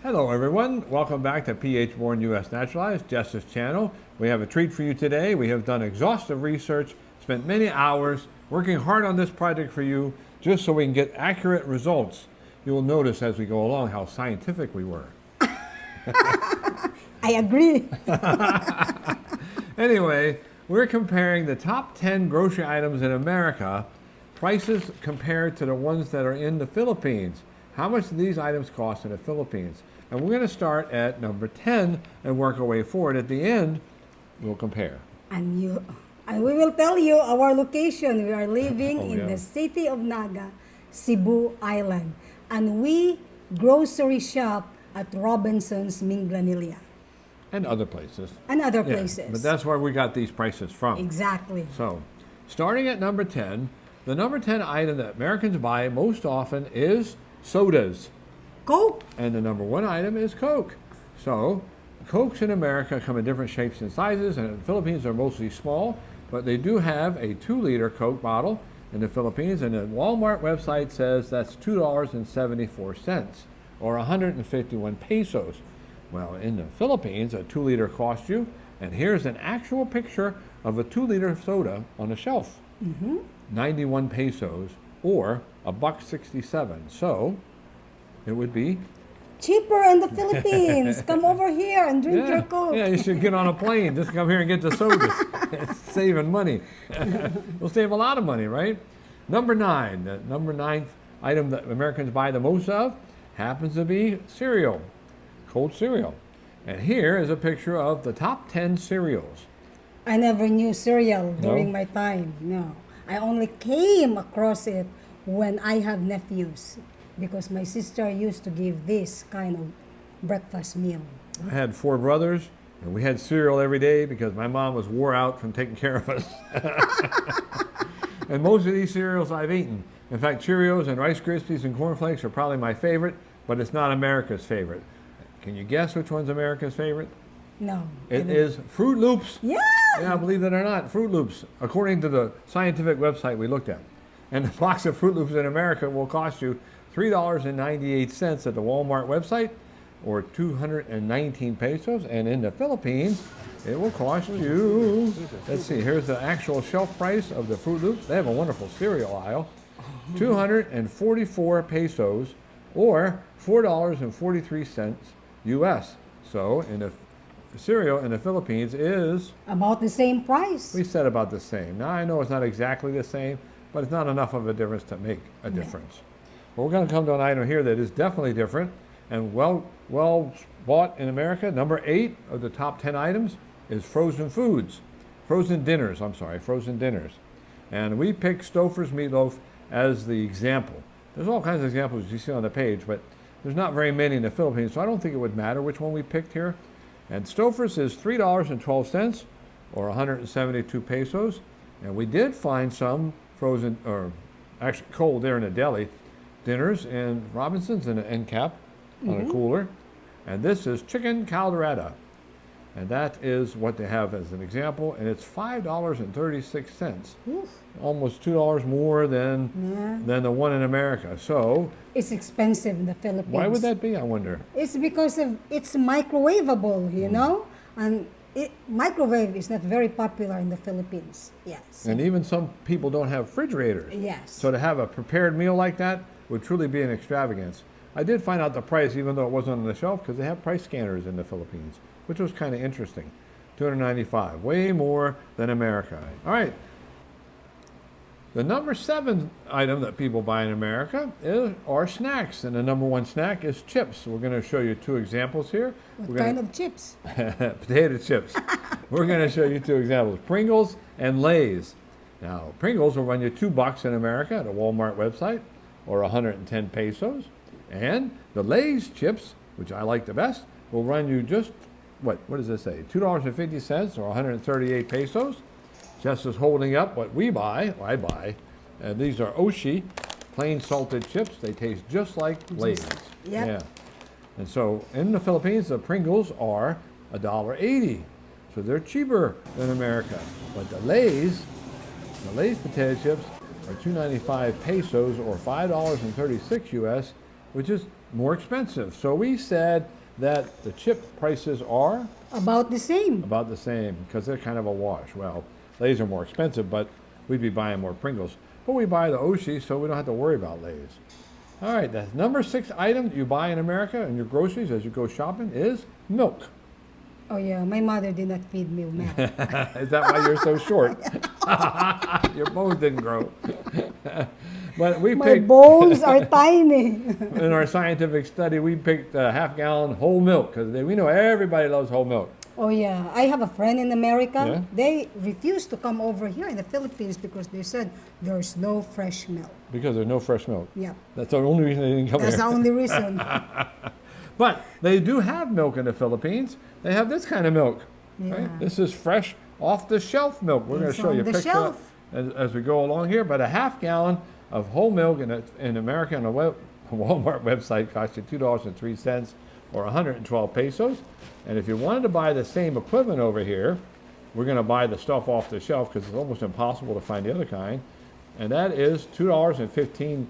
Hello everyone, welcome back to PH Born US Naturalized, Jess's channel. We have a treat for you today. We have done exhaustive research, spent many hours working hard on this project for you just so we can get accurate results. You will notice as we go along how scientific we were. I agree. Anyway, we're comparing the top 10 grocery items in America, prices compared to the ones that are in the Philippines. How much do these items cost in the Philippines? And we're going to start at number 10 and work our way forward. At the end, we'll compare. And we will tell you our location. We are living in yeah. the city of Naga, Cebu Island. And we grocery shop at Robinson's Minglanilia. And other places. And other Yeah, places. but that's where we got these prices from. Exactly. So, starting at number 10, the number 10 item that Americans buy most often is sodas. Coke. And the number 1 item is Coke. So, Cokes in America come in different shapes and sizes, and in the Philippines they're mostly small, but they do have a 2-liter Coke bottle in the Philippines, and the Walmart website says that's $2.74, or 151 pesos. Well, in the Philippines, a 2-liter costs you, and here's an actual picture of a 2-liter soda on the shelf. 91 pesos, or $1.67. So, it would be Cheaper in the Philippines. Come over here and drink your Coke. Yeah, you should get on a plane. Just come here and get the sodas. It's saving money. We'll save a lot of money, right? Number 9, the number 9th item that Americans buy the most of happens to be cereal, cold cereal. And here is a picture of the top 10 cereals. I never knew cereal during my time. No. I only came across it when I have nephews, because my sister used to give this kind of breakfast meal. I had 4 brothers, and we had cereal every day because my mom was wore out from taking care of us. And most of these cereals I've eaten. In fact, Cheerios and Rice Krispies and Corn Flakes are probably my favorite, but it's not America's favorite. Can you guess which one's America's favorite? No. It is Fruit Loops. Yeah. Yeah, believe it or not, Fruit Loops, according to the scientific website we looked at. And the box of Fruit Loops in America will cost you $3.98 at the Walmart website, or 219 pesos. And in the Philippines, it will cost you, let's see, here's the actual shelf price of the Fruit Loops. They have a wonderful cereal aisle. 244 pesos, or $4.43 US. So, in the cereal in the Philippines is About the same price. we said about the same. Now I know it's not exactly the same, but it's not enough of a difference to make a difference. Well, we're going to come to an item here that is definitely different and well bought in America. Number 8 of the top 10 items is frozen dinners. And we picked Stouffer's meatloaf as the example. There's all kinds of examples you see on the page, but there's not very many in the Philippines, so I don't think it would matter which one we picked here. And Stouffer's is $3.12, or 172 pesos. And we did find some frozen, or actually cold there in the deli, dinners in Robinson's in an end cap on a cooler. And this is chicken caldereta. And that is what they have as an example. And it's $5.36. Almost $2 more than the one in America. So It's expensive in the Philippines. why would that be, I wonder? It's because of it's microwavable, you know? And microwave is not very popular in the Philippines. Yes. And even some people don't have refrigerators. Yes. So to have a prepared meal like that would truly be an extravagance. I did find out the price, even though it wasn't on the shelf, because they have price scanners in the Philippines, which was kind of interesting. $295, way more than America. All right. The number 7 item that people buy in America are snacks, and the number 1 snack is chips. We're going to show you 2 examples here. What kind of chips? Potato chips. We're going to show you 2 examples, Pringles and Lay's. Now, Pringles will run you $2 in America at a Walmart website, or 110 pesos. And the Lay's chips, which I like the best, will run you just, what does this say? $2.50, or 138 pesos. Jess is holding up what we buy, or I buy. These are Oshi plain salted chips. They taste just like Lay's. Yep. Yeah. And so in the Philippines, the Pringles are $1.80. So they're cheaper than America. But the Lay's potato chips are 295 pesos, or $5.36 US, which is more expensive. So we said that the chip prices are About the same. about the same because they're kind of a wash. Well, Lay's are more expensive, but we'd be buying more Pringles. But we buy the Oshi, so we don't have to worry about Lay's. All right, the number 6 item that you buy in America in your groceries as you go shopping is milk. Oh yeah, my mother did not feed me milk. Is that why you're so short? Your bones didn't grow. But we My picked, bones are tiny. in our scientific study, we picked a half-gallon whole milk because we know everybody loves whole milk. Oh yeah, I have a friend in America. Yeah? They refused to come over here in the Philippines because they said there's no fresh milk. Because there's no fresh milk. Yeah, That's the only reason they didn't come that's here. the only reason. But they do have milk in the Philippines. They have this kind of milk. Yeah. Right? This is fresh off the shelf milk. We're going It's to show on you a the picture shelf. as we go along here. But a half-gallon of whole milk in America on a Walmart website costs you $2.03 or 112 pesos. And if you wanted to buy the same equivalent over here, we're going to buy the stuff off the shelf because it's almost impossible to find the other kind. And that is $2.15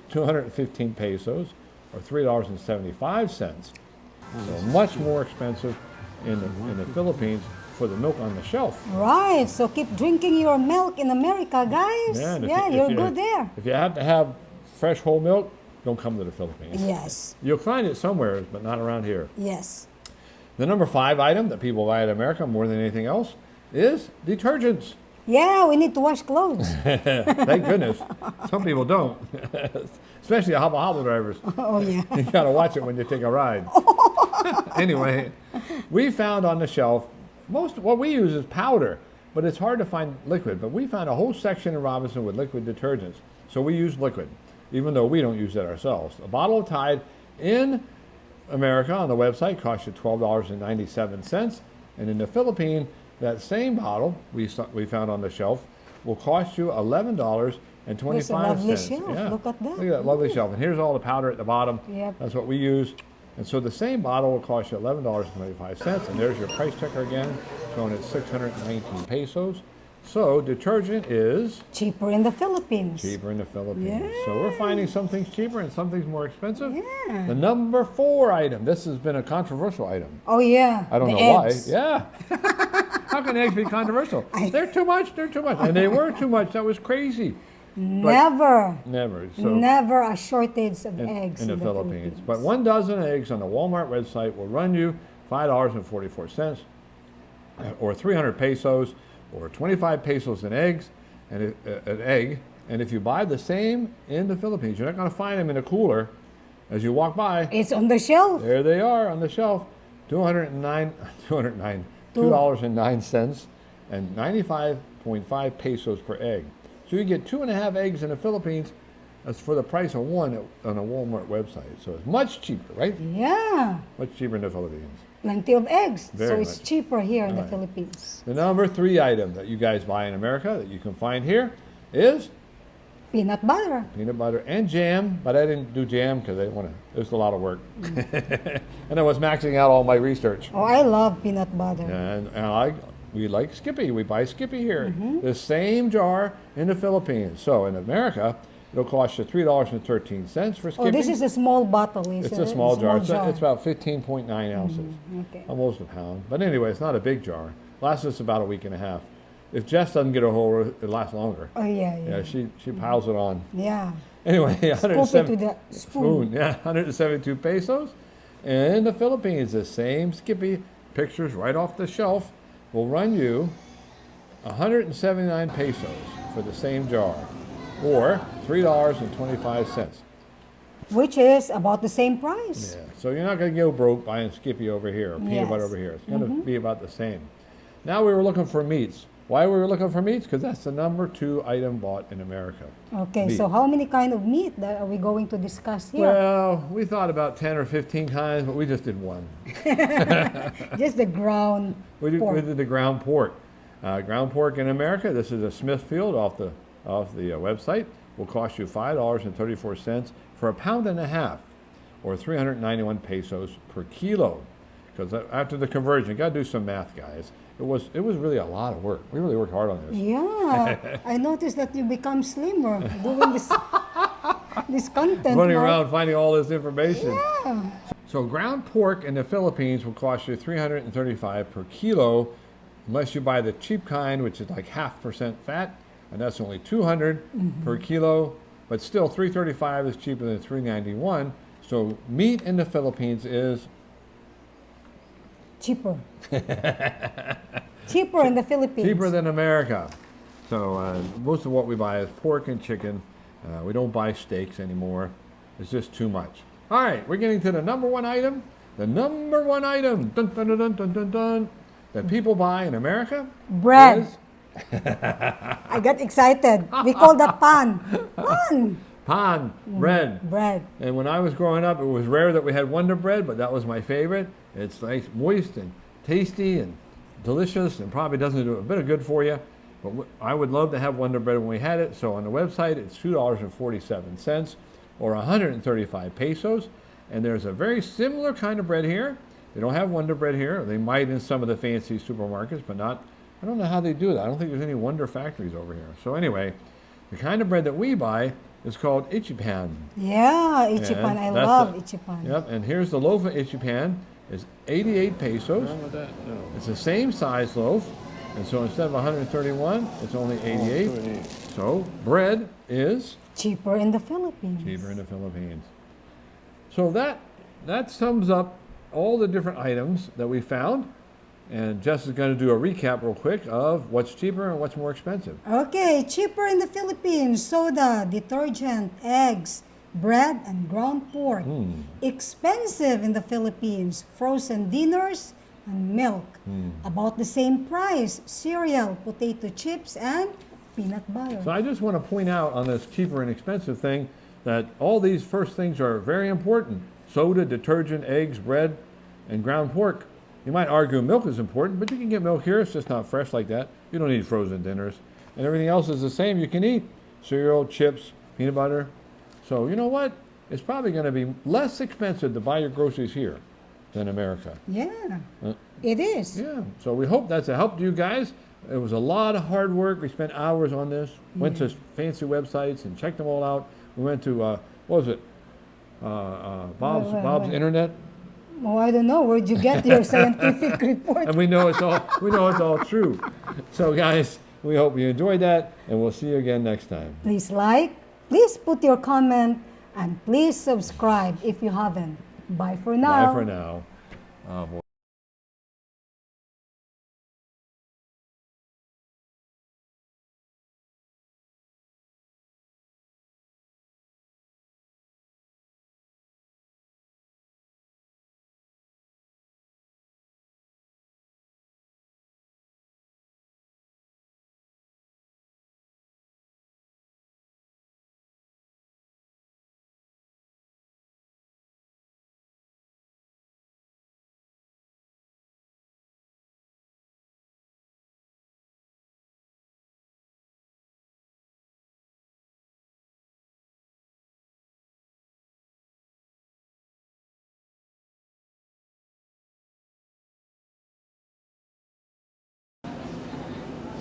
215 pesos or $3.75. So much more expensive in the Philippines for the milk on the shelf. Right, so keep drinking your milk in America, guys. Yeah, and if Yeah, you- if you're you- good there. If you have to have fresh whole milk, don't come to the Philippines. Yes, You'll find it somewhere, but not around here. yes. The number 5 item that people buy in America more than anything else is detergents. Yeah, we need to wash clothes. Thank goodness. Some people don't, especially hobble hobble drivers. Oh yeah. You gotta watch it when you take a ride. Anyway, we found on the shelf what we use is powder, but it's hard to find liquid. But we found a whole section in Robinson with liquid detergents, so we use liquid, even though we don't use it ourselves. A bottle of Tide in America on the website costs you $12.97, and in the Philippines, that same bottle we found on the shelf will cost you $11.25. There's a lovely shelf. Look at that. Look at that lovely shelf. And here's all the powder at the bottom. Yep. That's what we use. And so the same bottle will cost you $11.25. And there's your price checker again, showing it's 619 pesos. So detergent is Cheaper in the Philippines. cheaper in the Philippines. Yeah. So we're finding some things cheaper and some things more expensive. Yeah. The number 4 item. This has been a controversial item. Oh yeah. I don't the know eggs. why. Yeah. How can eggs be controversial? They're too much. They're too much. And they were too much. That was crazy. Never. Never. So Never a shortage of eggs in the Philippines. But 1 dozen eggs on the Walmart website will run you $5.44 or 300 pesos or 25 pesos in eggs and an egg. And if you buy the same in the Philippines, you're not going to find them in a cooler as you walk by. It's on the shelf. There they are on the shelf. $209 and 95.5 pesos per egg. So you get 2.5 eggs in the Philippines. That's for the price of 1 on a Walmart website. So it's much cheaper, right? Yeah. Much cheaper in the Philippines. Plenty of eggs. So Very it's much. cheaper here in the Right. Philippines. The number 3 item that you guys buy in America that you can find here is Peanut butter. peanut butter and jam. But I didn't do jam because I didn't want to. It was a lot of work, and I was maxing out all my research. Oh, I love peanut butter. And we like Skippy. We buy Skippy here. Mm-hmm. The same jar in the Philippines. So in America, it'll cost you $3.13 for Skippy. Oh, this is a small bottle. It's a small jar. It's about 15.9 ounces, Okay. almost a pound. But anyway, it's not a big jar. Lasts us about a week and a half. If Jess doesn't get a hold of it, it lasts longer. Oh, yeah, yeah. Yeah, she piles it on. Yeah. Anyway, Scoop it 107 with a spoon. Yeah, 172 pesos. And in the Philippines, the same Skippy pictures right off the shelf will run you 179 pesos for the same jar, or $3.25. Which is about the same price. Yeah, so you're not going to go broke buying Skippy over here or peanut butter Yes. over here. It's going to be about the same. Now we were looking for meats. Why were we looking for meats? Because that's the number 2 item bought in America. Okay, Meat. so how many kind of meat that are we going to discuss here? Well, we thought about 10 or 15 kinds, but we just did one. Just the ground We pork. did the ground pork. Ground pork in America, this is a Smithfield off the website, will cost you $5.34 for a pound and a half, or 391 pesos per kilo. Because after the conversion, you got to do some math, guys. It was really a lot of work. We really worked hard on this. Yeah, I noticed that you become slimmer doing this. this content. Running Mark. around finding all this information. Yeah. So ground pork in the Philippines will cost you $335 per kilo, unless you buy the cheap kind, which is like 0.5% fat, and that's only $200 per kilo. But still, $335 is cheaper than $391. So meat in the Philippines is Cheaper. Cheaper in the Philippines. cheaper than America. So most of what we buy is pork and chicken. We don't buy steaks anymore. It's just too much. All right, we're getting to the number one item. The number one item, dun, dun, dun, dun, dun, dun, dun, that people buy in America Bread. is I got excited. We call that pan. Pan. pan, bread. Bread. And when I was growing up, it was rare that we had Wonder Bread, but that was my favorite. It's nice, moist and tasty and delicious, and probably doesn't do a bit of good for you. But I would love to have Wonder Bread when we had it. So on the website, it's $2.47 or 135 pesos. And there's a very similar kind of bread here. They don't have Wonder Bread here. They might in some of the fancy supermarkets, but not. I don't know how they do that. I don't think there's any Wonder factories over here. So anyway, the kind of bread that we buy is called ichipan. Yeah, ichipan. And I that's love the- ichipan. Yep, and here's the loaf of ichipan. It's 88 pesos. It's the same size loaf, and so instead of 131, it's only 88. So bread is Cheaper in the Philippines. cheaper in the Philippines. So that sums up all the different items that we found. And Jess is going to do a recap real quick of what's cheaper and what's more expensive. Okay, cheaper in the Philippines, soda, detergent, eggs, bread, and ground pork. Expensive in the Philippines, frozen dinners and milk. About the same price, cereal, potato chips, and peanut butter. So I just want to point out on this cheaper and expensive thing that all these first things are very important. Soda, detergent, eggs, bread, and ground pork. You might argue milk is important, but you can get milk here. It's just not fresh like that. You don't need frozen dinners. And everything else is the same. You can eat cereal, chips, peanut butter. So you know what? It's probably going to be less expensive to buy your groceries here than America. Yeah, it is. Yeah. So we hope that's a help to you guys. It was a lot of hard work. We spent hours on this. Went to fancy websites and checked them all out. We went to what was it? Bob's Wait. Internet. Oh, I don't know. Where'd you get your scientific report? And we know it's all true. So guys, we hope you enjoyed that, and we'll see you again next time. Please like, please put your comment, and please subscribe if you haven't. Bye for now. Bye for now. Oh, boy.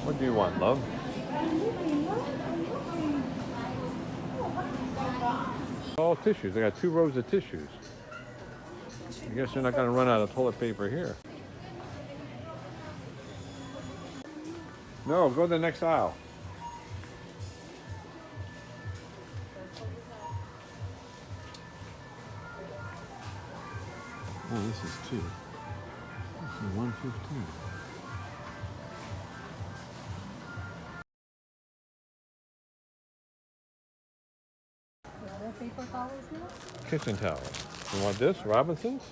What do you want, love? All tissues. I got 2 rows of tissues. I guess you're not going to run out of toilet paper here. No, go to the next aisle. Oh, this is 2. This is 115. Paper towels now? Kitchen towel. You want this, Robinson's?